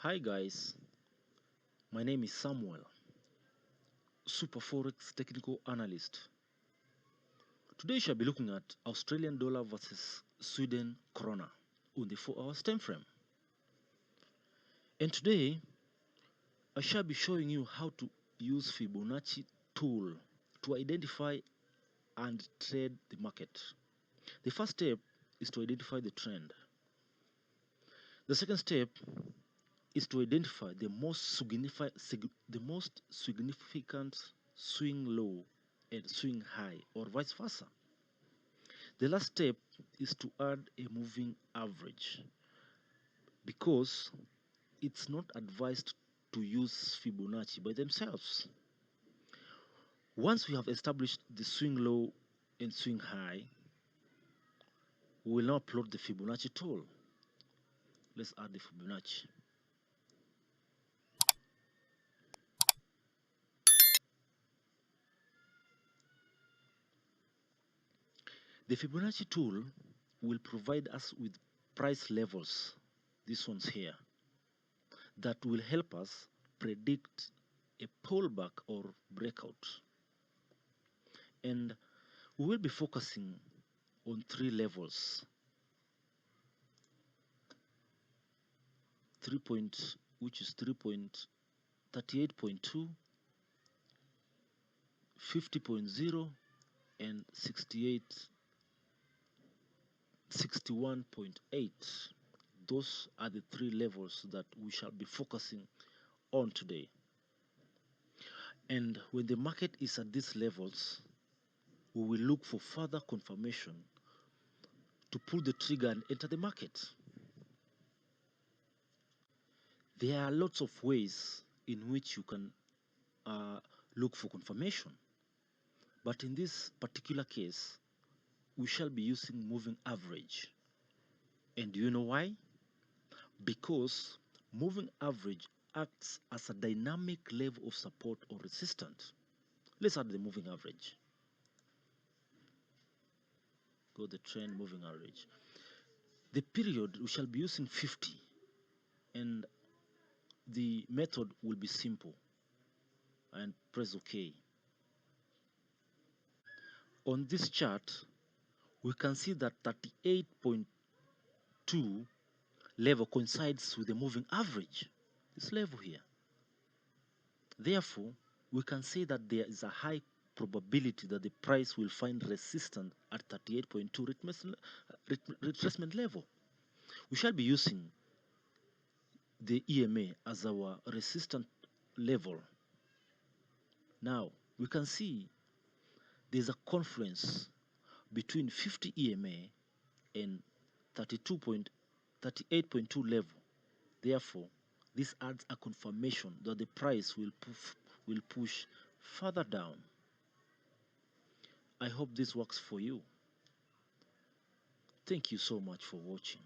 Hi guys, my name is Samuel, Super Forex Technical Analyst. Today we shall be looking at Australian dollar versus Sweden krona on the 4 hours time frame. And today I shall be showing you how to use Fibonacci tool to identify and trade the market. The first step is to identify the trend. The second step is to identify the most significant swing low and swing high, or vice versa. The last step is to add a moving average, because it's not advised to use Fibonacci by themselves. Once we have established the swing low and swing high, we will now plot the Fibonacci tool. Let's add the Fibonacci. The Fibonacci tool will provide us with price levels, these ones here, that will help us predict a pullback or breakout. And we will be focusing on three levels. Which is 3.38.2, 50.0, and 61.8. Those are the three levels that we shall be focusing on today. And when the market is at these levels, we will look for further confirmation to pull the trigger and enter the market. There are lots of ways in which you can look for confirmation, but in this particular case we shall be using moving average. And do you know why? Because moving average acts as a dynamic level of support or resistance. Let's add the moving average. Go the trend moving average. The period we shall be using 50, and the method will be simple, and press OK. On this chart we can see that 38.2 level coincides with the moving average, this level here. Therefore we can say that there is a high probability that the price will find resistance at 38.2 retracement level. We shall be using the EMA as our resistance level. Now we can see there's a confluence between 50 EMA and 38.2 level. Therefore this adds a confirmation that the price will push further down. I hope this works for you. Thank you so much for watching.